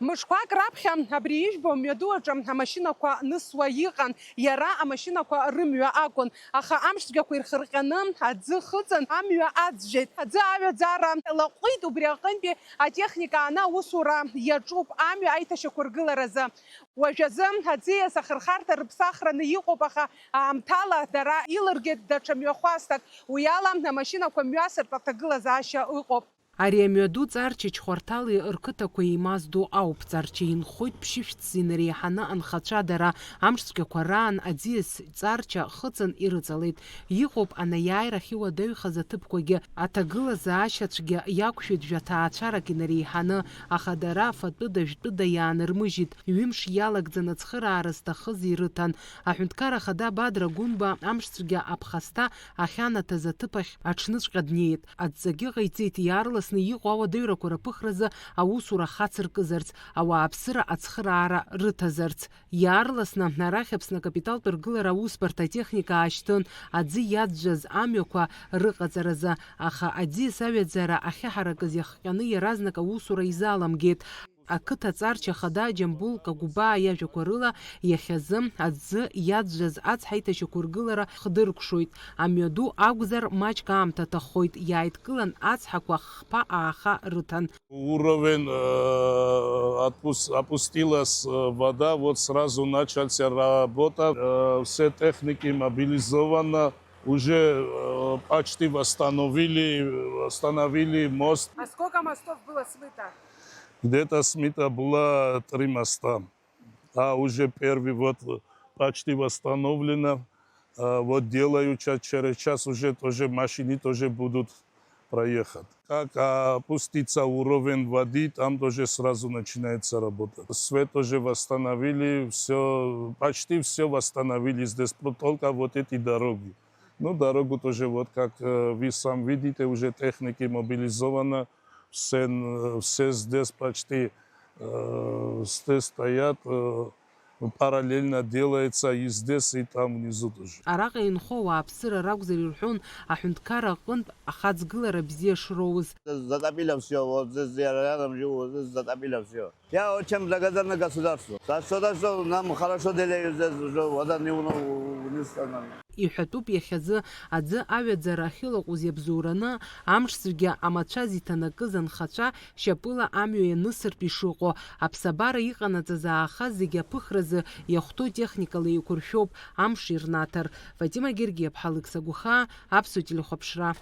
Мышқәак раԥхьа абри ижәбо амҩаду аҿы амашьынақәа нысуа иҟан, иара амашьынақәа рымҩа акәын, аха амшцәгьақәа ирхырҟьаны аӡы хыҵын амҩа аӡәӡәеит. Аӡы аҩаӡара лаҟәит, убри аҟынтәи атехника ааны аусура иаҿуп амҩа аиҭашьақәа ргыларазы. Уажәазы аӡиас ахырхарҭа рыԥсахраны иҟоуп, аха аамҭала дара илыргеит даҽа мҩахәасҭак. Уи ала амашьынақәа мҩасыртә аҭагылазаашьа ыҟоуп. Ари амҩаду Ҵарча Чхәарҭали рқыҭақәа еимаздоу ауп. Ҵарча инхоит ԥшьышәҭӡа инареиҳаны анхацәа дара амшцәгьақәа раан аӡиас Ҵарча хыҵын ирыҵалеит. Иҟоуп анаиааирахь иуадаҩхаз аҭыԥқәагьы, аҭагылазаашьацәгьы иақәшәеит жәаҭаацәарак инареиҳаны, аха дара афатәыда-жәтәыда иаанырмыжьит. Ҩымш иалагӡаны ацхыраара зҭахыз ирыҭан. Аҳәынҭқар ахада Бадра Гәынба амшцәгьа аԥхасҭа ахьанаҭаз аҭыԥахь аҽныҵәҟьа днеит. Адҵагьы ҟаиҵеит иаарласны иҟоу ауадаҩрақәа рыԥыхразы аусура хацыркызарц, ауааԥсыра ацхыраара рыҭазарц. Иаарласны арахь Аԥсны акапиталтә ргылара аусбарҭа атехника аашьҭын аӡы иаӡәӡәаз амҩақәа рыҟаҵаразы, аха аӡиас аҩаӡара ахьаҳаракыз иахҟьаны иаразнак аусура изаламгеит. Ақыҭа Ҵарча ахада Џьамбул Кагәбаа иажәақәа рыла иахьазы аӡы иаӡәӡәаз ацҳа аиҭашьақәа ргылара хдыркәшоит. Амҩаду акәзар маҷк аамҭа аҭаххоит. Иааидкылан ацҳақәа хԥа-ааха рыҭан. Уровень опустилась вода, вот сразу начался работа. Все техники мобилизованы, уже почти восстановили мост. А сколько мостов было смыто? Где-то смыто было 3 моста, а уже первый вот почти восстановлено. Вот делают через час уже тоже машины тоже будут проехать. Как опустится уровень воды, там тоже сразу начинается работа. Свет тоже восстановили, все, почти все восстановили здесь, только вот эти дороги. Ну, дорогу тоже, вот как вы сам видите, уже техники мобилизованы. Все здесь почти здесь стоят, параллельно делается и здесь, и там внизу тоже. Араҟа инхо ауааԥсыра ракәзар ирҳәон аҳәынҭқар аҟынтә ахаҵгылара бзиа шроуз. Затопило все, вот здесь я рядом живу, здесь затопило все. Я очень благодарна государству. За что нам хорошо делают здесь, уже вода не становится. Иҳәатәуп иахьазы аӡы аҩаӡара ахьылаҟәыз иабзоураны амшцәгьа амацәаз иҭанакыз анхацәа шьапыла амҩа ианысыртә ишыҟоу. Аԥсабара иҟанаҵаз аахаз зегьы аԥыхразы иахәҭоу техникала еиқәыршәоуп амш ирнаҭар. Фатима Гергиаԥҳа, Алықьса Гәыхаа, Аԥсуа телехәаԥшра.